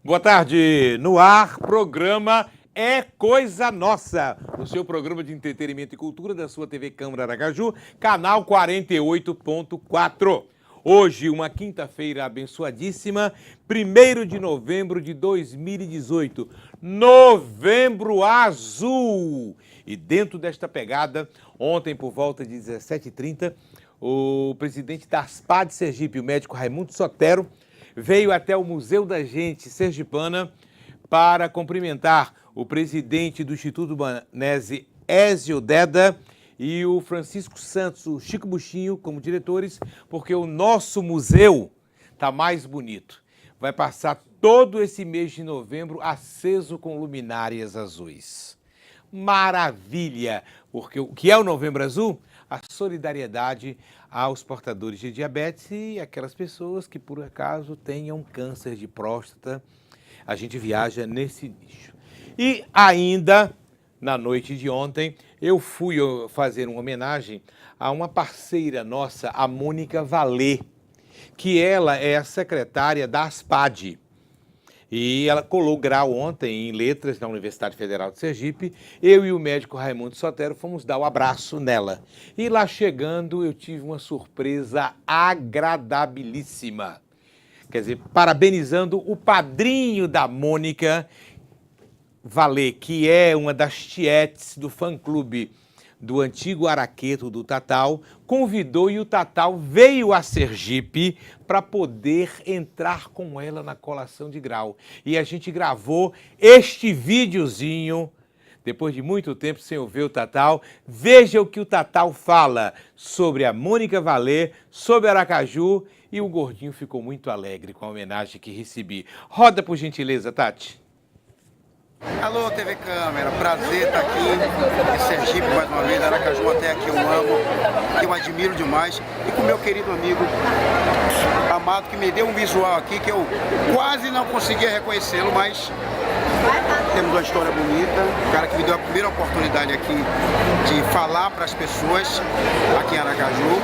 Boa tarde, no ar, programa É Coisa Nossa, o seu programa de entretenimento e cultura da sua TV Câmara Aracaju, canal 48.4. Hoje, uma quinta-feira abençoadíssima, 1º de novembro de 2018, Novembro Azul. E dentro desta pegada, ontem por volta de 17h30, o presidente da ASPAD Sergipe, o médico Raimundo Sotero, veio até o Museu da Gente Sergipana para cumprimentar o presidente do Instituto Banese, Ézio Deda, e o Francisco Santos, o Chico Buchinho, como diretores, porque o nosso museu está mais bonito. Vai passar todo esse mês de novembro aceso com luminárias azuis. Maravilha! Porque o que é o Novembro Azul? A solidariedade aos portadores de diabetes e aquelas pessoas que, por acaso, tenham câncer de próstata. A gente viaja nesse nicho. E ainda, na noite de ontem, eu fui fazer uma homenagem a uma parceira nossa, a Mônica Valê, que ela é a secretária da ASPAD. E ela colou grau ontem em letras na Universidade Federal de Sergipe. Eu e o médico Raimundo Sotero fomos dar o abraço nela. E lá chegando eu tive uma surpresa agradabilíssima. Quer dizer, parabenizando o padrinho da Mônica Valê, que é uma das tietes do fã-clube do antigo Araqueto do Tatal, convidou e o Tatal veio a Sergipe para poder entrar com ela na colação de grau. E a gente gravou este videozinho, depois de muito tempo sem ouvir o Tatal. Veja o que o Tatal fala sobre a Mônica Valê, sobre Aracaju, e o gordinho ficou muito alegre com a homenagem que recebi. Roda, por gentileza, Tati. Alô, TV Câmara, prazer estar aqui em Sergipe mais uma vez, Aracaju, até aqui eu amo, que eu admiro demais, e com meu querido amigo Amado, que me deu um visual aqui que eu quase não conseguia reconhecê-lo, mas temos uma história bonita, o cara que me deu a primeira oportunidade aqui de falar para as pessoas aqui em Aracaju,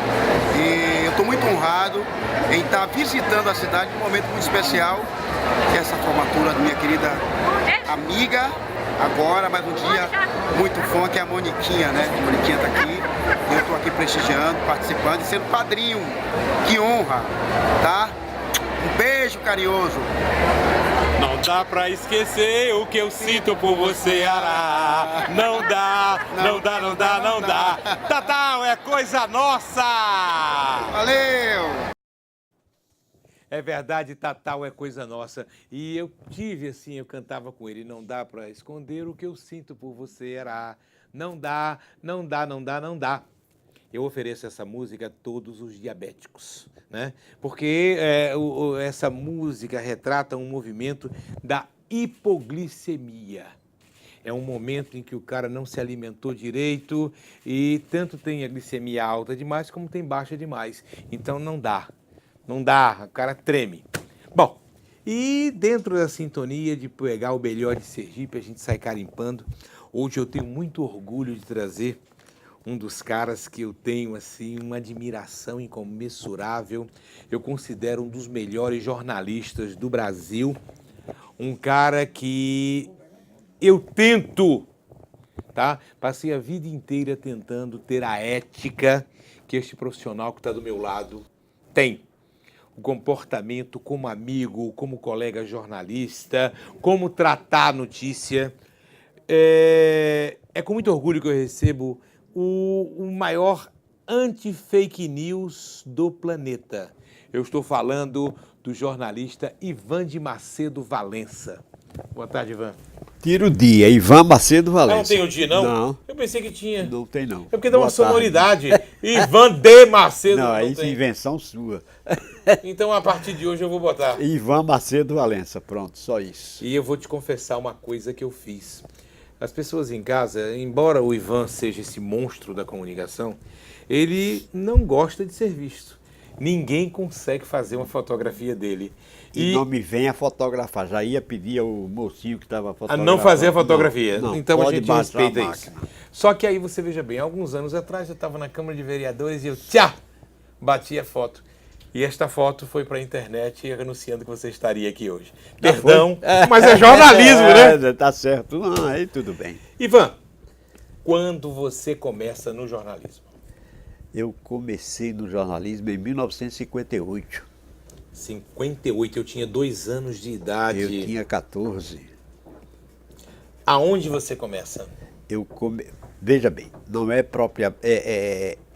e eu estou muito honrado em estar visitando a cidade num momento muito especial, que é essa formatura da minha querida amiga, agora, mas um dia muito fã, que é a Moniquinha, né? A Moniquinha tá aqui, eu tô aqui prestigiando, participando e sendo padrinho. Que honra, tá? Um beijo carinhoso. Não dá pra esquecer o que eu sinto por você, Ará. Não dá, não dá, não dá, não dá. Tatal, é coisa nossa! Valeu! É verdade, Tatal é coisa nossa. E eu tive assim, eu cantava com ele, não dá pra esconder o que eu sinto por você, Ará. Não dá, não dá, não dá, não dá. Eu ofereço essa música a todos os diabéticos, né? Porque essa música retrata um movimento da hipoglicemia. É um momento em que o cara não se alimentou direito e tanto tem a glicemia alta demais como tem baixa demais. Então não dá. Não dá, o cara treme. Bom, e dentro da sintonia de pegar o melhor de Sergipe, a gente sai carimpando. Hoje eu tenho muito orgulho de trazer um dos caras que eu tenho, assim, uma admiração incomensurável. Eu considero um dos melhores jornalistas do Brasil. Um cara que eu tento, tá? Passei a vida inteira tentando ter a ética que este profissional que está do meu lado tem. O comportamento como amigo, como colega jornalista, como tratar a notícia. É com muito orgulho que eu recebo o maior anti-fake news do planeta. Eu estou falando do jornalista Ivan de Macedo Valença. Boa tarde, Ivan. Tira o dia, Ivan Macedo Valença. Não tem o dia, não? Não. Eu pensei que tinha. Não tem, não. É porque dá uma Boa tarde. sonoridade. Ivan de Macedo. Não, isso é tem. invenção sua. Então, a partir de hoje, eu vou botar. Ivan Macedo Valença, pronto, só isso. E eu vou te confessar uma coisa que eu fiz. As pessoas em casa, embora o Ivan seja esse monstro da comunicação, ele não gosta de ser visto. Ninguém consegue fazer uma fotografia dele. E não me venha fotografar. Já ia pedir ao mocinho que estava fotografando. A não fazer a fotografia. Não, então a pode gente baixar respeita a isso. máquina. Só que aí você veja bem, alguns anos atrás eu estava na Câmara de Vereadores e eu bati a foto. E esta foto foi para a internet anunciando que você estaria aqui hoje. Perdão, mas é jornalismo, né? Tá certo. Não, aí tudo bem. Ivan, quando você começa no jornalismo? Eu comecei no jornalismo em 1958. 58, eu tinha 2 anos de idade. Eu tinha 14. Aonde você começa? Veja bem, não é própria...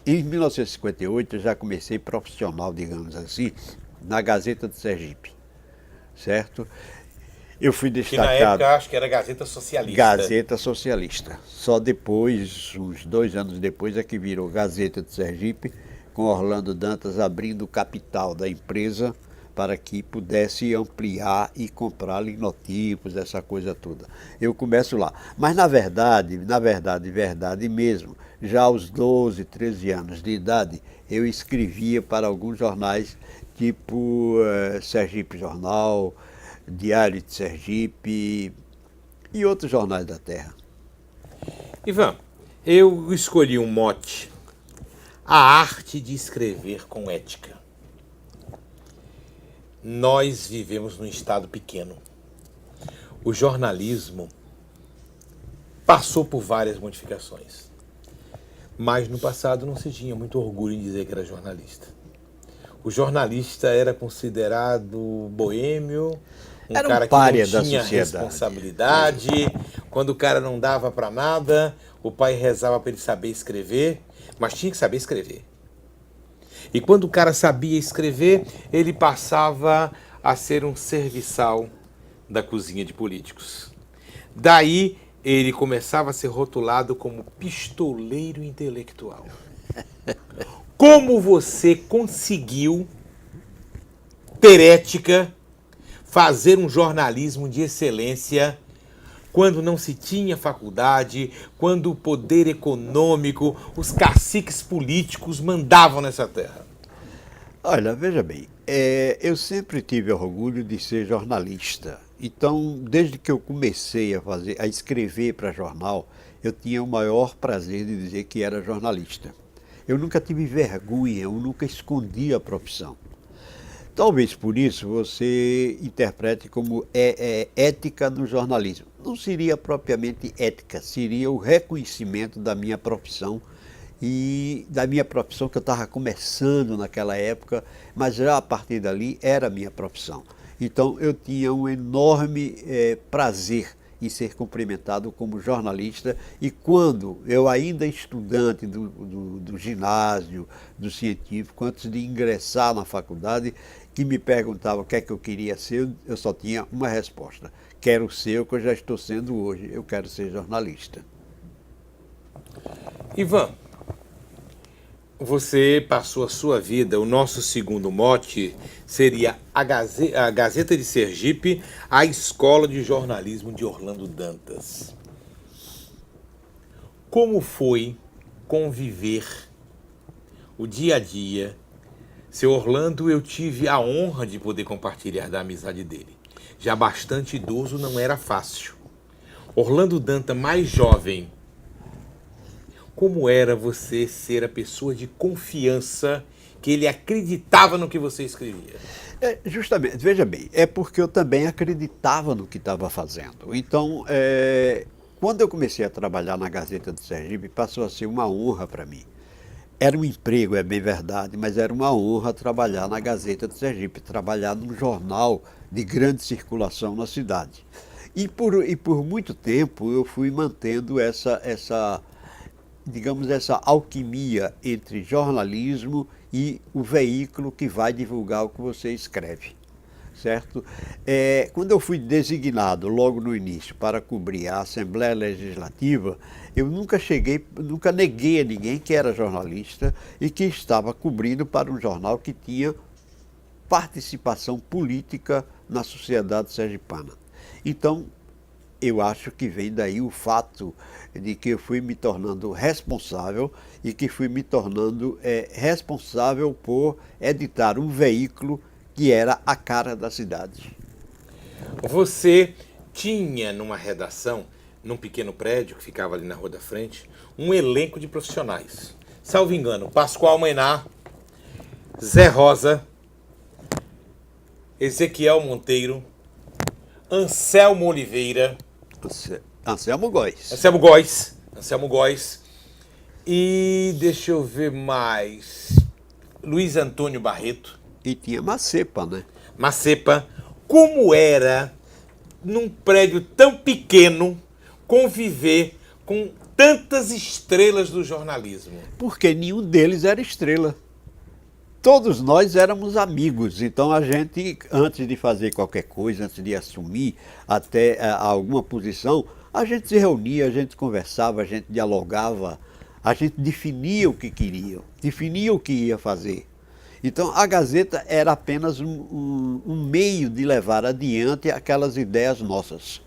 Em 1958 eu já comecei profissional, digamos assim, na Gazeta de Sergipe, certo? Eu fui destacado... Que na época acho que era Gazeta Socialista. Gazeta Socialista. Só depois, uns 2 anos depois, é que virou Gazeta de Sergipe, com Orlando Dantas abrindo o capital da empresa para que pudesse ampliar e comprar linotipos, essa coisa toda. Eu começo lá. Mas na verdade mesmo, já aos 12, 13 anos de idade, eu escrevia para alguns jornais, tipo Sergipe Jornal, Diário de Sergipe e outros jornais da terra. Ivan, eu escolhi um mote, a arte de escrever com ética. Nós vivemos num estado pequeno. O jornalismo passou por várias modificações. Mas no passado não se tinha muito orgulho em dizer que era jornalista. O jornalista era considerado boêmio, Era um cara que pária não da tinha sociedade. responsabilidade. Quando o cara não dava para nada, o pai rezava para ele saber escrever, mas tinha que saber escrever. E quando o cara sabia escrever, ele passava a ser um serviçal da cozinha de políticos. Daí ele começava a ser rotulado como pistoleiro intelectual. Como você conseguiu ter ética, fazer um jornalismo de excelência quando não se tinha faculdade, quando o poder econômico, os caciques políticos mandavam nessa terra? Olha, veja bem, eu sempre tive orgulho de ser jornalista. Então, desde que eu comecei a escrever para jornal, eu tinha o maior prazer de dizer que era jornalista. Eu nunca tive vergonha, eu nunca escondi a profissão. Talvez por isso você interprete como ética no jornalismo. Não seria propriamente ética, seria o reconhecimento da minha profissão e da minha profissão que eu estava começando naquela época, mas já a partir dali era a minha profissão. Então eu tinha um enorme prazer em ser cumprimentado como jornalista, e quando eu ainda estudante do ginásio, do científico, antes de ingressar na faculdade, que me perguntavam o que é que eu queria ser, eu só tinha uma resposta: quero ser o que eu já estou sendo hoje, eu quero ser jornalista. Ivan, você passou a sua vida, o nosso segundo mote seria a Gazeta de Sergipe, a Escola de Jornalismo de Orlando Dantas. Como foi conviver o dia a dia? Seu Orlando, eu tive a honra de poder compartilhar da amizade dele. Já bastante idoso, não era fácil. Orlando Dantas, mais jovem, como era você ser a pessoa de confiança que ele acreditava no que você escrevia? Justamente, veja bem, é porque eu também acreditava no que estava fazendo. Então, quando eu comecei a trabalhar na Gazeta de Sergipe, passou a ser uma honra para mim. Era um emprego, é bem verdade, mas era uma honra trabalhar na Gazeta de Sergipe, trabalhar num jornal de grande circulação na cidade. E por muito tempo eu fui mantendo essa alquimia entre jornalismo e o veículo que vai divulgar o que você escreve, certo? Quando eu fui designado logo no início para cobrir a Assembleia Legislativa, eu nunca neguei a ninguém que era jornalista e que estava cobrindo para um jornal que tinha participação política na sociedade sergipana. Então, eu acho que vem daí o fato de que eu fui me tornando responsável e que fui me tornando responsável por editar um veículo que era a cara da cidade. Você tinha numa redação, num pequeno prédio que ficava ali na Rua da Frente, um elenco de profissionais. Salvo engano, Pascoal Mainar, Zé Rosa, Ezequiel Monteiro, Anselmo Oliveira, Anselmo Góes. Anselmo Góes, e deixa eu ver mais, Luiz Antônio Barreto. E tinha Macepa, né? Macepa. Como era, num prédio tão pequeno, conviver com tantas estrelas do jornalismo? Porque nenhum deles era estrela. Todos nós éramos amigos, então a gente, antes de fazer qualquer coisa, antes de assumir até alguma posição, a gente se reunia, a gente conversava, a gente dialogava, a gente definia o que queria, definia o que ia fazer. Então a Gazeta era apenas um meio de levar adiante aquelas ideias nossas.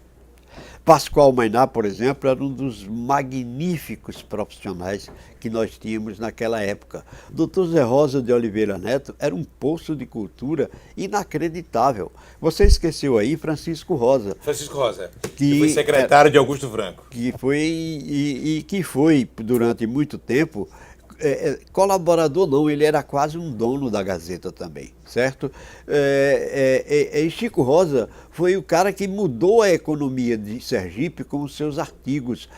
Pascoal Mainá, por exemplo, era um dos magníficos profissionais que nós tínhamos naquela época. Dr. Zé Rosa de Oliveira Neto era um poço de cultura inacreditável. Você esqueceu aí Francisco Rosa. Francisco Rosa, que foi secretário de Augusto Franco. Que foi, durante muito tempo, colaborador não, ele era quase um dono da Gazeta também, certo? E Chico Rosa foi o cara que mudou a economia de Sergipe com os seus artigos,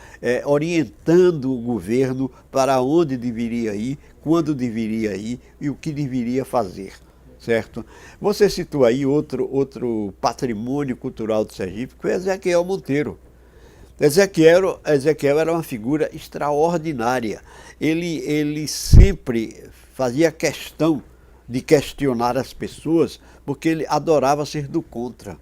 orientando o governo para onde deveria ir, quando deveria ir e o que deveria fazer, certo? Você citou aí outro patrimônio cultural de Sergipe, que foi Ezequiel Monteiro. Ezequiel era uma figura extraordinária. Ele sempre fazia questão de questionar as pessoas, porque ele adorava ser do contra.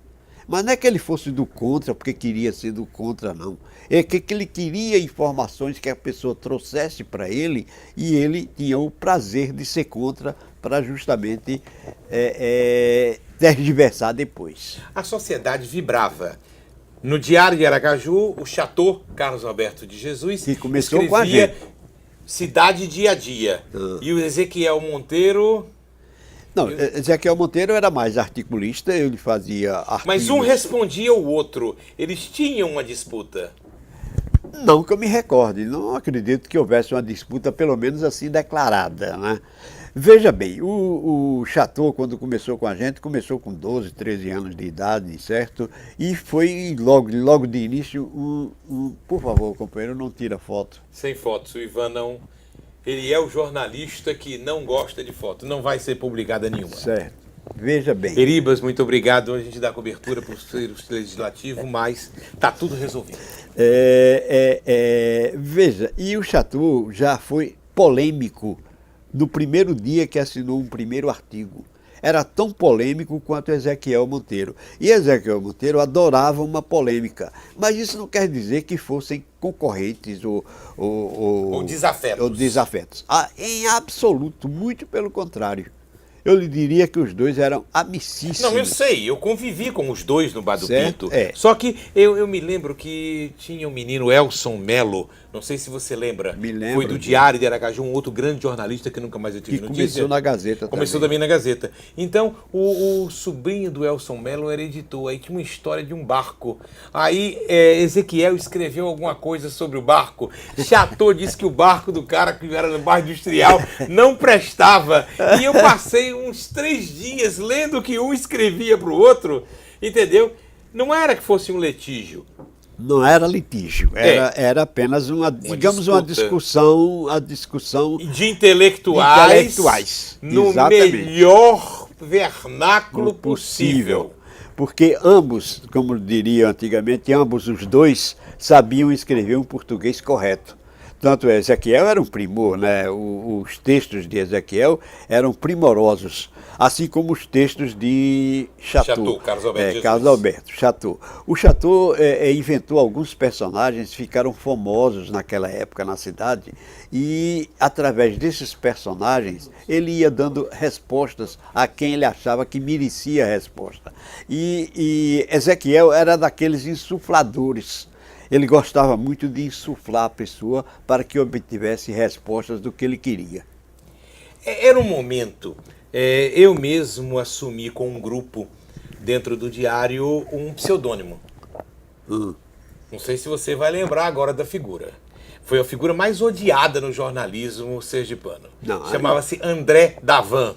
Mas não é que ele fosse do contra porque queria ser do contra, não. É que ele queria informações que a pessoa trouxesse para ele e ele tinha o prazer de ser contra para justamente tergiversar depois. A sociedade vibrava. No Diário de Aracaju, o Chateau, Carlos Alberto de Jesus, que começou com a gente. Cidade Dia a Dia. E o Ezequiel Monteiro... Não, Ezequiel Monteiro era mais articulista, ele fazia artigos. Mas um respondia o outro. Eles tinham uma disputa. Não que eu me recorde, não acredito que houvesse uma disputa, pelo menos assim, declarada, né? Veja bem, o Chateau, quando começou com a gente, começou com 12, 13 anos de idade, certo? E foi logo de início Por favor, companheiro, não tira foto. Sem fotos, o Ivan não... Ele é o jornalista que não gosta de foto, não vai ser publicada nenhuma. Certo, veja bem. Eribas, muito obrigado, a gente dá cobertura para o Legislativo, mas está tudo resolvido. Veja, e o Chateau já foi polêmico no primeiro dia que assinou um primeiro artigo. Era tão polêmico quanto Ezequiel Monteiro. E Ezequiel Monteiro adorava uma polêmica. Mas isso não quer dizer que fossem concorrentes ou desafetos. Em absoluto, muito pelo contrário. Eu lhe diria que os dois eram amicíssimos. Não, eu sei, eu convivi com os dois no Bar do certo? Pinto. Só que eu me lembro que tinha um menino, Elson Melo, não sei se você lembra. Me lembro. Foi do Diário de Aracaju, um outro grande jornalista que nunca mais eu tive notícia. Começou na Gazeta Começou também na Gazeta. Então, o sobrinho do Elson Melo era editor, aí tinha uma história de um barco. Aí Ezequiel escreveu alguma coisa sobre o barco. Chateau disse que o barco do cara que era no bairro industrial não prestava. E eu passei uns 3 dias lendo o que um escrevia para o outro, entendeu? Não era que fosse um litígio. Não era litígio, era apenas uma discussão de intelectuais no exatamente. Melhor vernáculo possível. Porque ambos, como diria antigamente, ambos os dois sabiam escrever um português correto. Tanto Ezequiel era um primor, né? Os textos de Ezequiel eram primorosos, assim como os textos de Chateau. Carlos Alberto Chateau. O Chateau inventou alguns personagens que ficaram famosos naquela época na cidade e, através desses personagens, ele ia dando respostas a quem ele achava que merecia a resposta. E Ezequiel era daqueles insufladores. Ele gostava muito de insuflar a pessoa para que obtivesse respostas do que ele queria. Era um momento, eu mesmo assumi com um grupo dentro do Diário um pseudônimo. Não sei se você vai lembrar agora da figura. Foi a figura mais odiada no jornalismo sergipano. Chamava-se André Davan.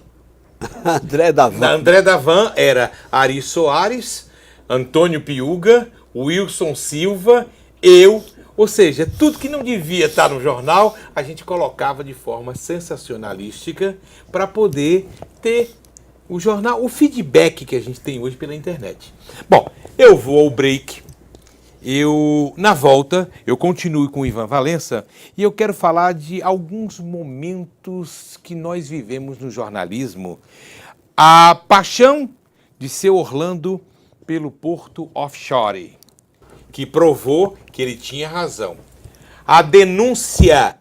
André Davan. Na André Davan era Ari Soares, Antônio Piuga, Wilson Silva, eu. Ou seja, tudo que não devia estar no jornal, a gente colocava de forma sensacionalística para poder ter o jornal, o feedback que a gente tem hoje pela internet. Bom, eu vou ao break. Na volta, eu continuo com o Ivan Valença e eu quero falar de alguns momentos que nós vivemos no jornalismo. A paixão de seu Orlando pelo Porto Offshore, que provou que ele tinha razão. A denúncia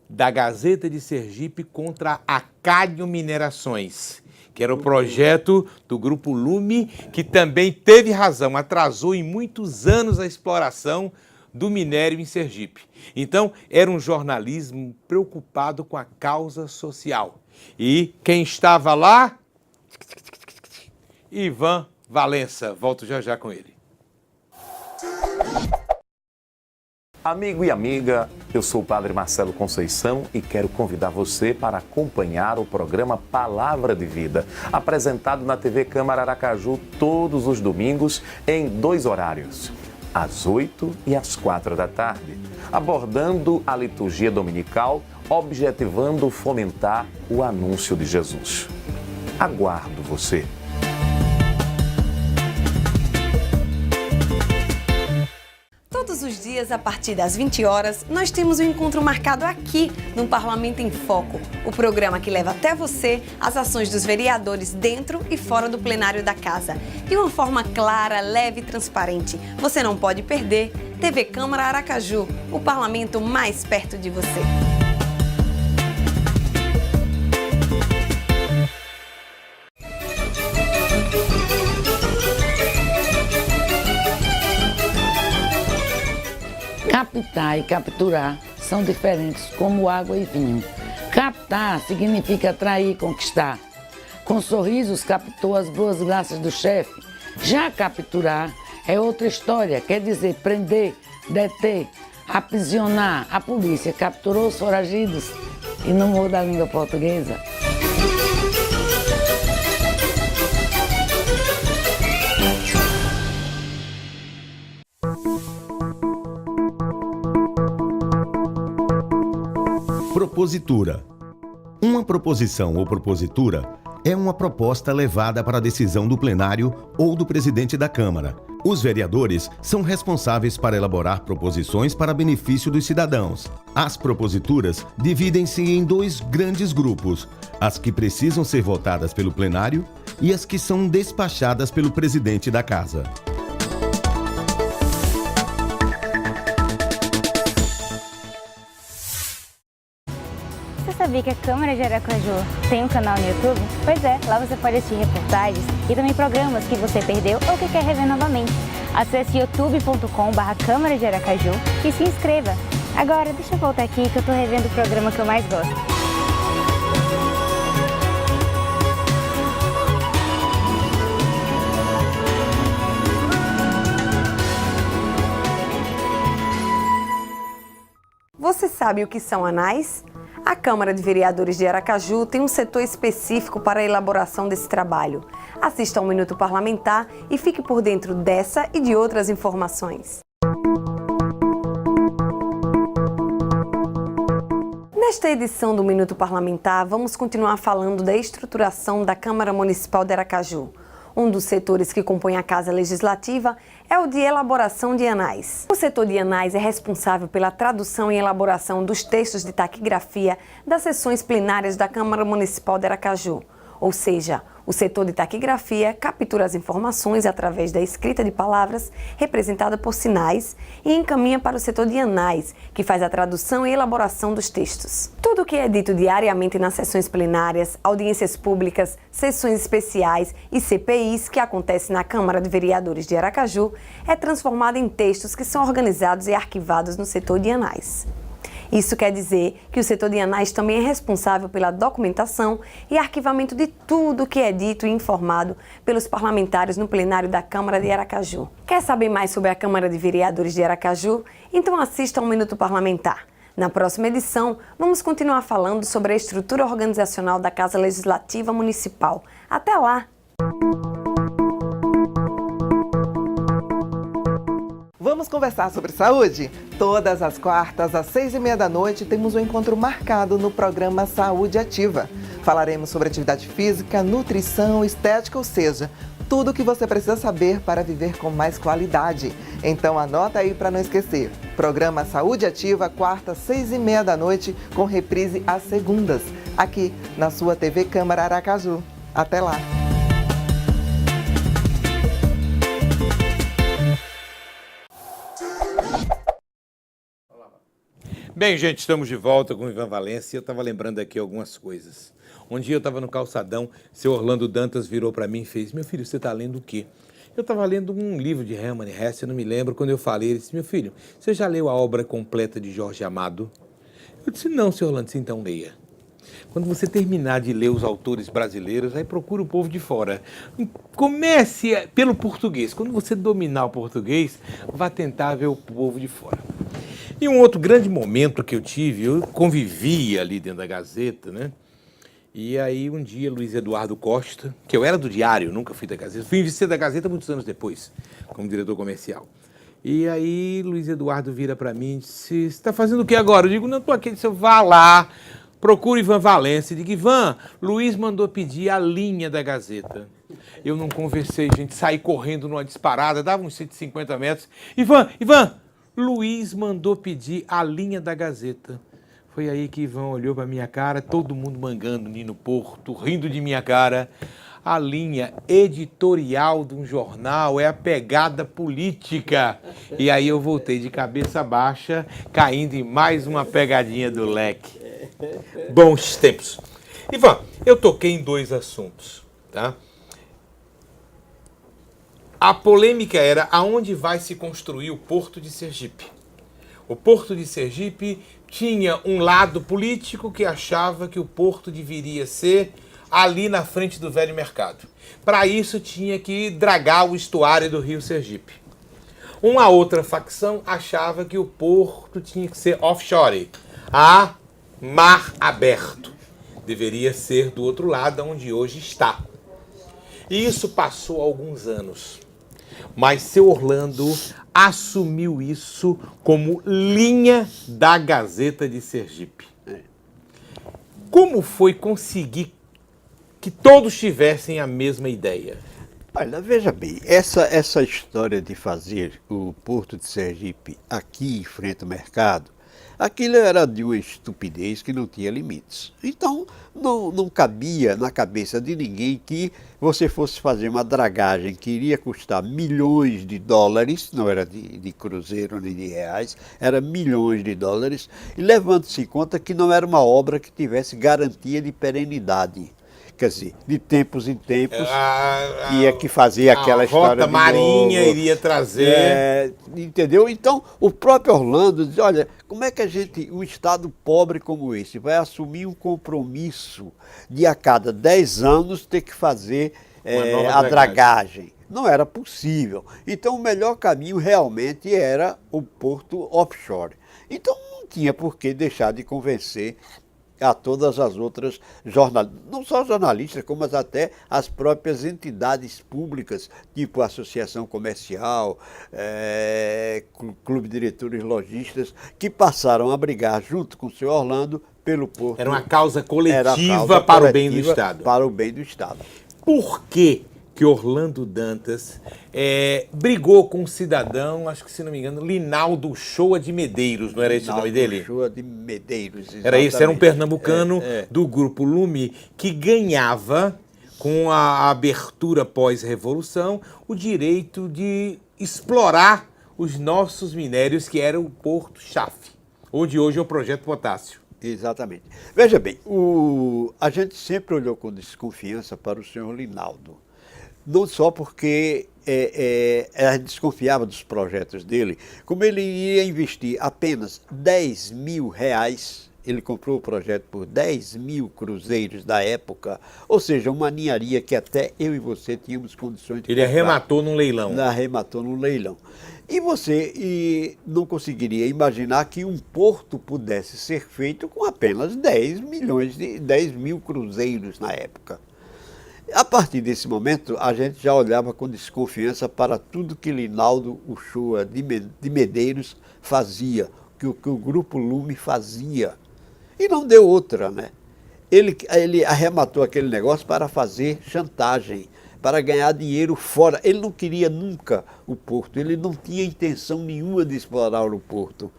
da Gazeta de Sergipe contra a Cádio Minerações, que era o projeto do Grupo Lume, que também teve razão, atrasou em muitos anos a exploração do minério em Sergipe. Então, era um jornalismo preocupado com a causa social. E quem estava lá? Ivan Valença. Volto já já com ele. Amigo e amiga, eu sou o Padre Marcelo Conceição e quero convidar você para acompanhar o programa Palavra de Vida, apresentado na TV Câmara Aracaju todos os domingos em 2 horários, às 8 e às 4 da tarde, abordando a liturgia dominical, objetivando fomentar o anúncio de Jesus. Aguardo você. Todos os dias, a partir das 20 horas, nós temos um encontro marcado aqui no Parlamento em Foco, o programa que leva até você as ações dos vereadores dentro e fora do plenário da Casa, de uma forma clara, leve e transparente. Você não pode perder. TV Câmara Aracaju, o parlamento mais perto de você. Captar e capturar são diferentes como água e vinho. Captar significa atrair e conquistar. Com sorrisos captou as boas graças do chefe. Já capturar é outra história, quer dizer prender, deter, aprisionar. A polícia capturou os foragidos e não muda a língua portuguesa. Propositura. Uma proposição ou propositura é uma proposta levada para a decisão do plenário ou do presidente da Câmara. Os vereadores são responsáveis para elaborar proposições para benefício dos cidadãos. As proposituras dividem-se em 2 grandes grupos: as que precisam ser votadas pelo plenário e as que são despachadas pelo presidente da Casa. Sabia que a Câmara de Aracaju tem um canal no YouTube? Pois é, lá você pode assistir reportagens e também programas que você perdeu ou que quer rever novamente. Acesse youtube.com/Câmara de Aracaju e se inscreva. Agora, deixa eu voltar aqui que eu tô revendo o programa que eu mais gosto. Você sabe o que são anais? A Câmara de Vereadores de Aracaju tem um setor específico para a elaboração desse trabalho. Assista ao Minuto Parlamentar e fique por dentro dessa e de outras informações. Nesta edição do Minuto Parlamentar, vamos continuar falando da estruturação da Câmara Municipal de Aracaju. Um dos setores que compõe a Casa Legislativa é o de elaboração de anais. O setor de anais é responsável pela tradução e elaboração dos textos de taquigrafia das sessões plenárias da Câmara Municipal de Aracaju. Ou seja, o setor de taquigrafia captura as informações através da escrita de palavras representada por sinais e encaminha para o setor de anais, que faz a tradução e elaboração dos textos. Tudo o que é dito diariamente nas sessões plenárias, audiências públicas, sessões especiais e CPIs que acontecem na Câmara de Vereadores de Aracaju é transformado em textos que são organizados e arquivados no setor de anais. Isso quer dizer que o setor de anais também é responsável pela documentação e arquivamento de tudo que é dito e informado pelos parlamentares no plenário da Câmara de Aracaju. Quer saber mais sobre a Câmara de Vereadores de Aracaju? Então assista ao Minuto Parlamentar. Na próxima edição, vamos continuar falando sobre a estrutura organizacional da Casa Legislativa Municipal. Até lá! Vamos conversar sobre saúde? Todas as quartas, às 6h30 da noite, temos um encontro marcado no programa Saúde Ativa. Falaremos sobre atividade física, nutrição, estética, ou seja, tudo o que você precisa saber para viver com mais qualidade. Então anota aí para não esquecer. Programa Saúde Ativa, quarta, 6h30 da noite, com reprise às segundas, aqui na sua TV Câmara Aracaju. Até lá! Bem, gente, estamos de volta com o Ivan Valência. Eu estava lembrando aqui algumas coisas. Um dia eu estava no calçadão, seu Orlando Dantas virou para mim e fez: meu filho, você está lendo o quê? Eu estava lendo um livro de Hermann Hesse, eu não me lembro. Quando eu falei, ele disse: meu filho, você já leu a obra completa de Jorge Amado? Eu disse: não, seu Orlando, então leia. Quando você terminar de ler os autores brasileiros, aí procura o povo de fora. Comece pelo português. Quando você dominar o português, vá tentar ver o povo de fora. E um outro grande momento que eu tive, eu convivia ali dentro da Gazeta, né? E aí um dia Luiz Eduardo Costa, que eu era do Diário, nunca fui da Gazeta, fui ser da Gazeta muitos anos depois, como diretor comercial. E aí Luiz Eduardo vira para mim e disse: você está fazendo o que agora? Eu digo: não, estou aqui. Ele disse: vá lá, procure Ivan Valência. Eu digo: Ivan, Luiz mandou pedir a linha da Gazeta. Eu não conversei, gente, saí correndo numa disparada, dava uns 150 metros. Ivan, Luiz mandou pedir a linha da Gazeta. Foi aí que Ivan olhou para minha cara, todo mundo mangando Nino Porto, rindo de minha cara. A linha editorial de um jornal é a pegada política. E aí eu voltei de cabeça baixa, caindo em mais uma pegadinha do leque. Bons tempos. Ivan, eu toquei em dois assuntos, tá? A polêmica era aonde vai se construir o Porto de Sergipe. O Porto de Sergipe tinha um lado político que achava que o porto deveria ser ali na frente do Velho Mercado. Para isso tinha que dragar o estuário do Rio Sergipe. Uma outra facção achava que o porto tinha que ser offshore, a mar aberto. Deveria ser do outro lado, onde hoje está. E isso passou alguns anos. Mas seu Orlando assumiu isso como linha da Gazeta de Sergipe. Como foi conseguir que todos tivessem a mesma ideia? Olha, veja bem, essa história de fazer o Porto de Sergipe aqui em frente ao mercado, aquilo era de uma estupidez que não tinha limites. Então, não cabia na cabeça de ninguém que você fosse fazer uma dragagem que iria custar milhões de dólares, não era de cruzeiro nem de reais, era milhões de dólares, e levando-se em conta que não era uma obra que tivesse garantia de perenidade. Quer dizer, de tempos em tempos, tinha que fazer aquela história. A Rota Marinha iria trazer. Entendeu? Então, o próprio Orlando diz: olha, como é que um estado pobre como esse vai assumir um compromisso de a cada 10 anos ter que fazer a dragagem? Não era possível. Então, o melhor caminho realmente era o porto offshore. Então, não tinha por que deixar de convencer a todas as outras jornalistas, não só jornalistas, como até as próprias entidades públicas, tipo a Associação Comercial, Clube de Diretores Lojistas, que passaram a brigar junto com o senhor Orlando pelo porto. Era uma causa coletiva para o bem do Estado. Para o bem do Estado. Por que Orlando Dantas brigou com um cidadão, acho que, se não me engano, Linaldo Shoa de Medeiros, não era esse o nome dele? Linaldo Shoa de Medeiros, exatamente. Era isso, era um pernambucano do Grupo Lume que ganhava, com a abertura pós-revolução, o direito de explorar os nossos minérios, que era o Porto Chafe, onde hoje é o Projeto Potássio. Exatamente. Veja bem, a gente sempre olhou com desconfiança para o senhor Linaldo. Não só porque a gente desconfiava dos projetos dele, como ele ia investir apenas 10 mil reais, ele comprou o projeto por 10 mil cruzeiros da época, ou seja, uma ninharia que até eu e você tínhamos condições de Ele comprar. arrematou num leilão. Arrematou num leilão. E não conseguiria imaginar que um porto pudesse ser feito com apenas 10 mil cruzeiros na época. A partir desse momento, a gente já olhava com desconfiança para tudo que Linaldo Uchoa de Medeiros fazia, que o Grupo Lume fazia. E não deu outra, né? Ele arrematou aquele negócio para fazer chantagem, para ganhar dinheiro fora. Ele não queria nunca o porto, ele não tinha intenção nenhuma de explorar o porto.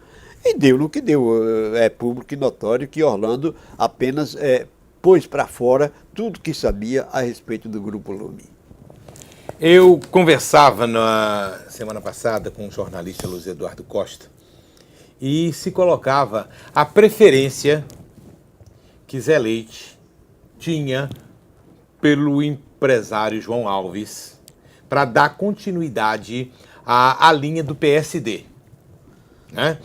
E deu no que deu. É público e notório que Orlando apenas pôs para fora tudo que sabia a respeito do Grupo Lume. Eu conversava na semana passada com o jornalista Luiz Eduardo Costa e se colocava a preferência que Zé Leite tinha pelo empresário João Alves para dar continuidade à linha do PSD, né?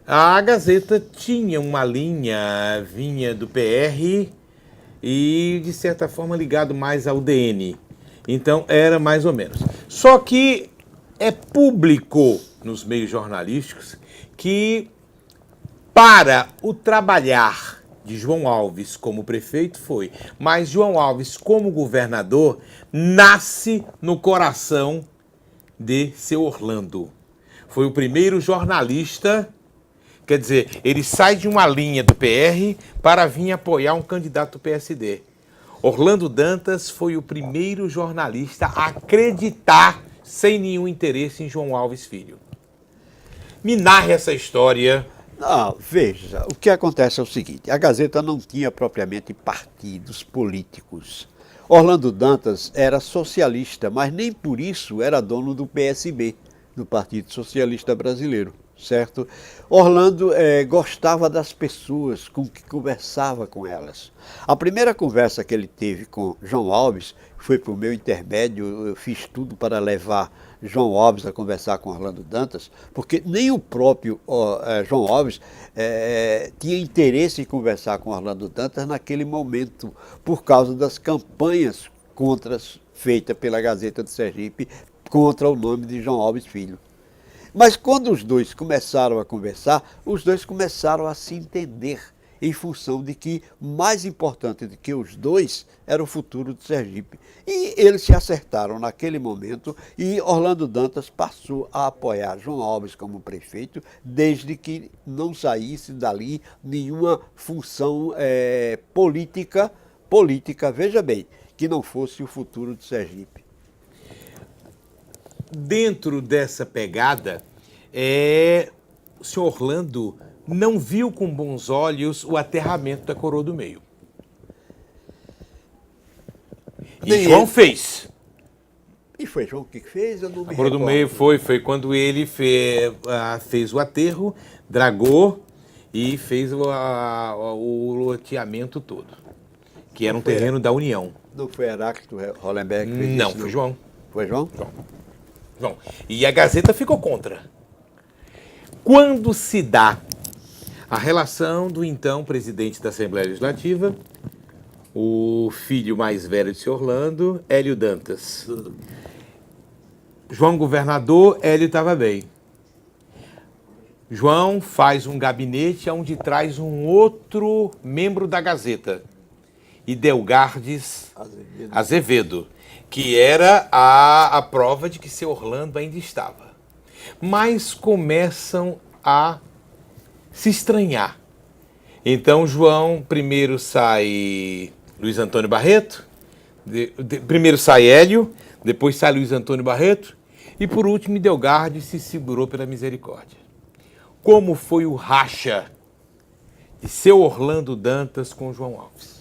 A Gazeta tinha uma linha, vinha do PR e, de certa forma, ligado mais ao DN. Então, era mais ou menos. Só que é público nos meios jornalísticos que, para o trabalhar de João Alves como prefeito, foi. Mas João Alves, como governador, nasce no coração de seu Orlando. Foi o primeiro jornalista. Quer dizer, ele sai de uma linha do PR para vir apoiar um candidato do PSD. Orlando Dantas foi o primeiro jornalista a acreditar, sem nenhum interesse, em João Alves Filho. Me narre essa história. Não, veja, o que acontece é o seguinte, a Gazeta não tinha propriamente partidos políticos. Orlando Dantas era socialista, mas nem por isso era dono do PSB, do Partido Socialista Brasileiro. Certo? Orlando gostava das pessoas com que conversava com elas. A primeira conversa que ele teve com João Alves foi por meu intermédio, eu fiz tudo para levar João Alves a conversar com Orlando Dantas, porque nem o próprio João Alves tinha interesse em conversar com Orlando Dantas naquele momento, por causa das campanhas feitas pela Gazeta de Sergipe contra o nome de João Alves Filho. Mas quando os dois começaram a conversar, os dois começaram a se entender em função de que mais importante do que os dois era o futuro de Sergipe. E eles se acertaram naquele momento e Orlando Dantas passou a apoiar João Alves como prefeito, desde que não saísse dali nenhuma função política, veja bem, que não fosse o futuro de Sergipe. Dentro dessa pegada, o senhor Orlando não viu com bons olhos o aterramento da Coroa do Meio. E João fez. E foi João que fez? Eu não me A Coroa do Meio foi quando ele fez o aterro, dragou e fez o loteamento todo, que era um terreno da União. Não foi Heráclito Hollenberg que fez Não, isso, foi João. Foi João? João. E a Gazeta ficou contra. Quando se dá a relação do então presidente da Assembleia Legislativa, o filho mais velho de seu Orlando, Hélio Dantas. João governador, Hélio estava bem. João faz um gabinete onde traz um outro membro da Gazeta, Idelgardes Azevedo, que era a prova de que seu Orlando ainda estava. Mas começam a se estranhar. Então, João, primeiro sai Luiz Antônio Barreto, primeiro sai Hélio, depois sai Luiz Antônio Barreto, e por último, Idelgardes se segurou pela misericórdia. Como foi o racha de seu Orlando Dantas com João Alves?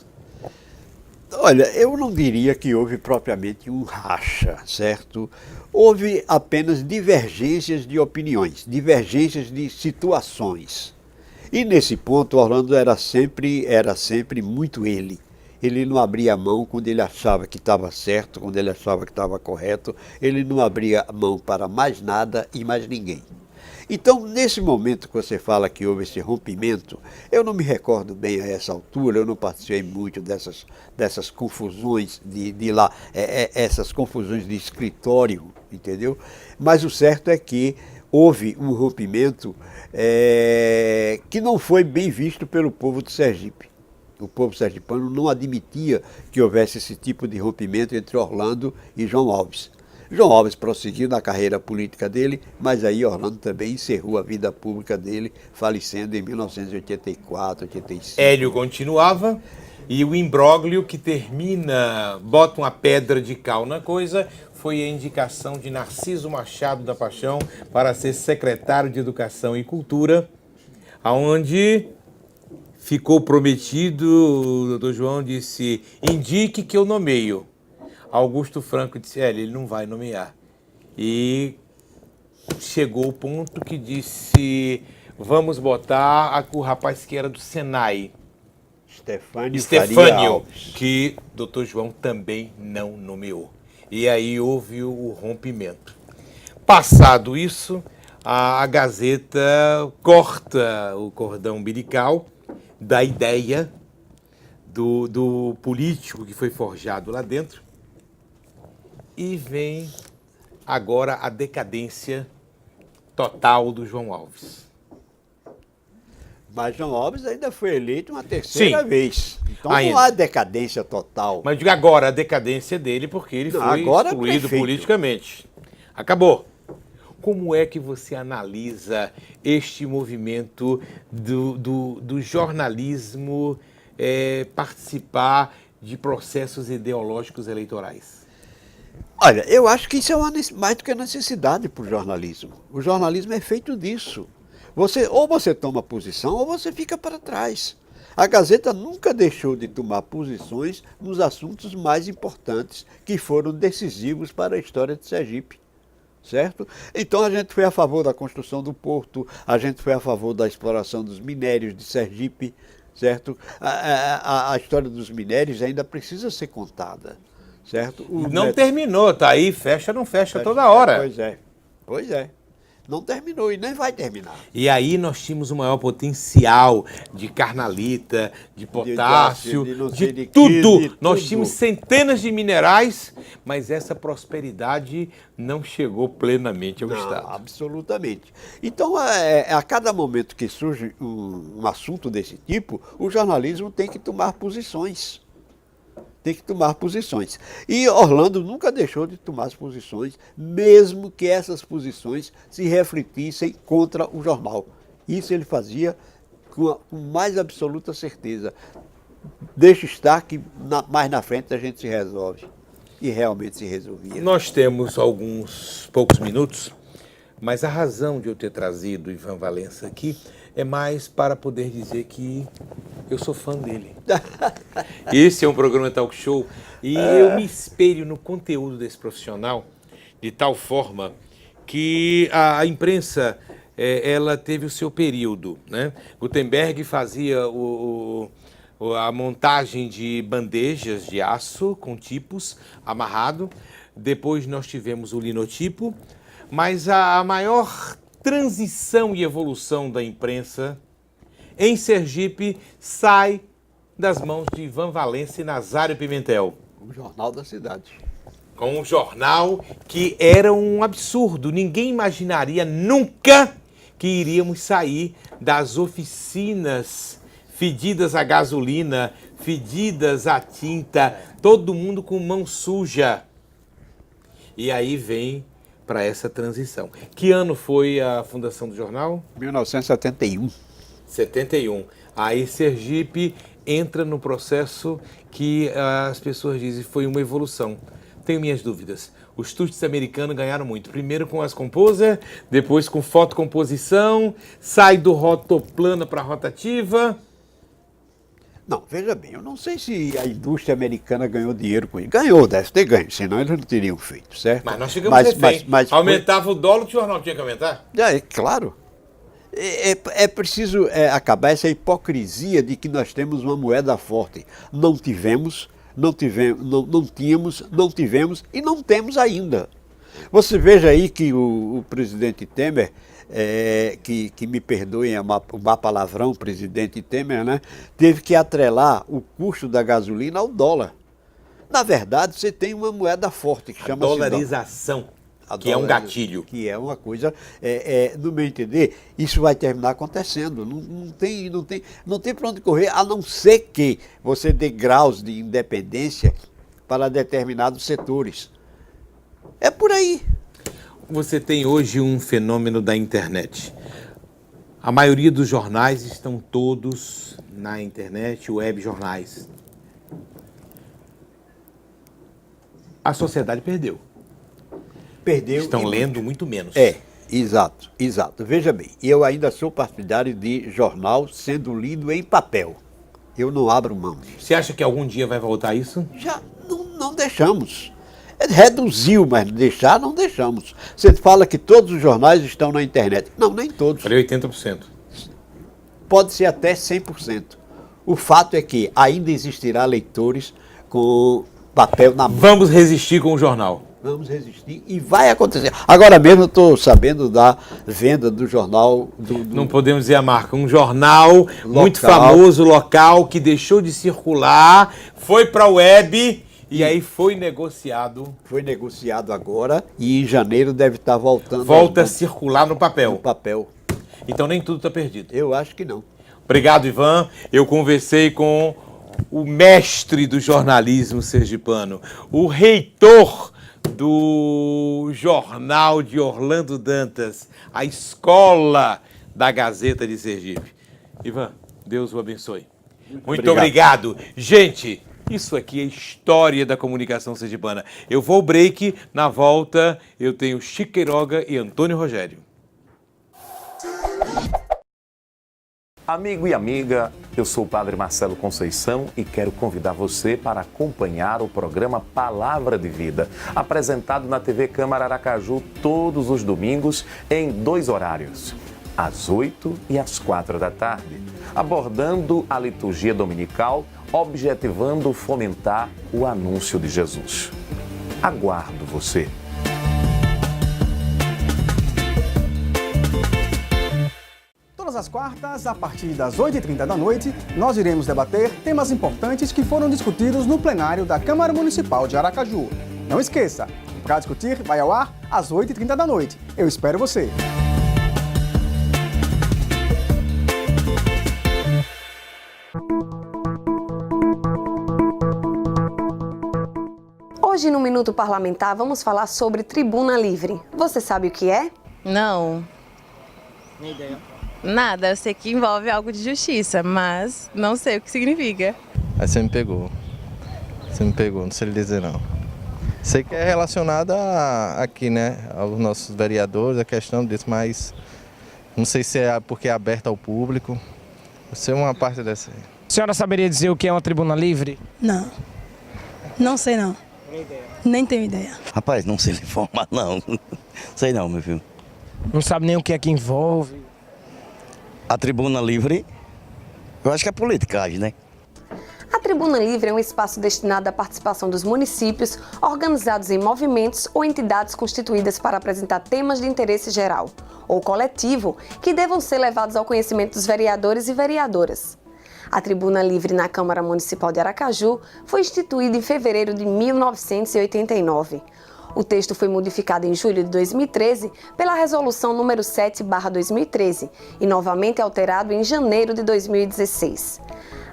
Olha, eu não diria que houve propriamente um racha, certo? Houve apenas divergências de opiniões, divergências de situações. E nesse ponto, Orlando era sempre muito ele. Ele não abria a mão quando ele achava que estava certo, quando ele achava que estava correto. Ele não abria a mão para mais nada e mais ninguém. Então, nesse momento que você fala que houve esse rompimento, eu não me recordo bem a essa altura, eu não participei muito dessas confusões essas confusões de escritório, entendeu? Mas o certo é que houve um rompimento que não foi bem visto pelo povo do Sergipe. O povo sergipano não admitia que houvesse esse tipo de rompimento entre Orlando e João Alves. João Alves prosseguiu na carreira política dele, mas aí Orlando também encerrou a vida pública dele, falecendo em 1984, 85. Hélio continuava, e o imbróglio que termina, bota uma pedra de cal na coisa, foi a indicação de Narciso Machado da Paixão para ser secretário de Educação e Cultura, aonde ficou prometido, o doutor João disse, indique que eu nomeio. Augusto Franco disse, ele não vai nomear. E chegou o ponto que disse, vamos botar o rapaz que era do Senai, Estefânio, que doutor João também não nomeou. E aí houve o rompimento. Passado isso, a Gazeta corta o cordão umbilical da ideia do político que foi forjado lá dentro, e vem agora a decadência total do João Alves. Mas João Alves ainda foi eleito uma terceira vez. Então ainda. não há decadência total. Mas digo agora a decadência dele, porque ele foi excluído politicamente. Acabou. Como é que você analisa este movimento do jornalismo participar de processos ideológicos eleitorais? Olha, eu acho que isso é mais do que necessidade para o jornalismo. O jornalismo é feito disso. Ou você toma posição ou você fica para trás. A Gazeta nunca deixou de tomar posições nos assuntos mais importantes que foram decisivos para a história de Sergipe. Certo? Então a gente foi a favor da construção do porto, a gente foi a favor da exploração dos minérios de Sergipe, certo? A história dos minérios ainda precisa ser contada, certo? Não terminou, tá aí, fecha, não fecha toda hora. Pois é. Não terminou e nem vai terminar. E aí nós tínhamos o maior potencial de carnalita, de potássio, de tudo. Nós tínhamos centenas de minerais, mas essa prosperidade não chegou plenamente ao Estado. Absolutamente. Então, a cada momento que surge um assunto desse tipo, o jornalismo tem que tomar posições. E Orlando nunca deixou de tomar as posições, mesmo que essas posições se refletissem contra o jornal. Isso ele fazia com mais absoluta certeza. Deixa estar que mais na frente a gente se resolve. E realmente se resolvia. Nós temos alguns poucos minutos, mas a razão de eu ter trazido Ivan Valença aqui é mais para poder dizer que eu sou fã dele. Esse é um programa talk show e eu me espelho no conteúdo desse profissional de tal forma que a imprensa ela teve o seu período, né? Gutenberg fazia a montagem de bandejas de aço com tipos amarrado. Depois nós tivemos o linotipo, mas a maior transição e evolução da imprensa em Sergipe sai das mãos de Ivan Valença e Nazário Pimentel. O Jornal da Cidade. Com um jornal que era um absurdo. Ninguém imaginaria nunca que iríamos sair das oficinas fedidas a gasolina, fedidas a tinta, todo mundo com mão suja. E aí vem para essa transição. Que ano foi a fundação do jornal? 1971. 71. Aí Sergipe entra no processo que as pessoas dizem foi uma evolução. Tenho minhas dúvidas. Os tuts americanos ganharam muito. Primeiro com as composer, depois com fotocomposição, sai do rotoplana para rotativa. Não, veja bem, eu não sei se a indústria americana ganhou dinheiro com isso. Ganhou, deve ter ganho, senão eles não teriam feito, certo? Mas nós chegamos refém. Aumentava o dólar, o jornal tinha que aumentar? Claro. É preciso acabar essa hipocrisia de que nós temos uma moeda forte. Não tínhamos e não temos ainda. Você veja aí que o presidente Temer, que me perdoem o má palavrão, presidente Temer, né, teve que atrelar o custo da gasolina ao dólar. Na verdade, você tem uma moeda forte que chama-se dolarização. Que é um gatilho. Que é uma coisa, no meu entender, isso vai terminar acontecendo. Não tem para onde correr, a não ser que você dê graus de independência para determinados setores. É por aí. Você tem hoje um fenômeno da internet. A maioria dos jornais estão todos na internet, web jornais. A sociedade perdeu. Estão lendo muito menos. Exato. Veja bem, eu ainda sou partidário de jornal sendo lido em papel. Eu não abro mão. Você acha que algum dia vai voltar isso? Já não deixamos. Reduziu, mas deixar não deixamos. Você fala que todos os jornais estão na internet. Não, nem todos. Falei 80%. Pode ser até 100%. O fato é que ainda existirá leitores com papel na mão. Vamos resistir com o jornal. Vamos resistir e vai acontecer. Agora mesmo eu estou sabendo da venda do jornal... Não podemos dizer a marca. Um jornal local, muito famoso, local, que deixou de circular, foi para a web e aí foi negociado. Foi negociado agora e em janeiro deve estar voltando. Volta a circular no papel. No papel. Então nem tudo está perdido. Eu acho que não. Obrigado, Ivan. Eu conversei com o mestre do jornalismo sergipano, o reitor do Jornal de Orlando Dantas, a escola da Gazeta de Sergipe. Ivan, Deus o abençoe. Muito obrigado. Gente, isso aqui é história da comunicação sergipana. Eu vou ao break, na volta eu tenho Chico Queiroga e Antônio Rogério. Amigo e amiga, eu sou o Padre Marcelo Conceição e quero convidar você para acompanhar o programa Palavra de Vida, apresentado na TV Câmara Aracaju todos os domingos em 2 horários, às 8 e às 4 da tarde, abordando a liturgia dominical, objetivando fomentar o anúncio de Jesus. Aguardo você. Todas as quartas, a partir das 8h30 da noite, nós iremos debater temas importantes que foram discutidos no plenário da Câmara Municipal de Aracaju. Não esqueça, o Pra Discutir vai ao ar às 8h30 da noite. Eu espero você! Hoje no Minuto Parlamentar vamos falar sobre Tribuna Livre. Você sabe o que é? Não. Nem ideia. Nada, eu sei que envolve algo de justiça, mas não sei o que significa. Aí você me pegou, não sei lhe dizer não. Sei que é relacionada aqui, né, aos nossos vereadores, a questão disso, mas não sei se é porque é aberta ao público, não sei uma parte dessa aí. A senhora saberia dizer o que é uma tribuna livre? Não, não sei não. Nem ideia. Nem tenho ideia. Rapaz, não sei lhe informar não, sei não, meu filho. Não sabe nem o que é que envolve? A tribuna livre, eu acho que é politicagem, né? A Tribuna Livre é um espaço destinado à participação dos municípios, organizados em movimentos ou entidades constituídas para apresentar temas de interesse geral ou coletivo que devam ser levados ao conhecimento dos vereadores e vereadoras. A Tribuna Livre na Câmara Municipal de Aracaju foi instituída em fevereiro de 1989. O texto foi modificado em julho de 2013 pela Resolução número 7/2013 e novamente alterado em janeiro de 2016.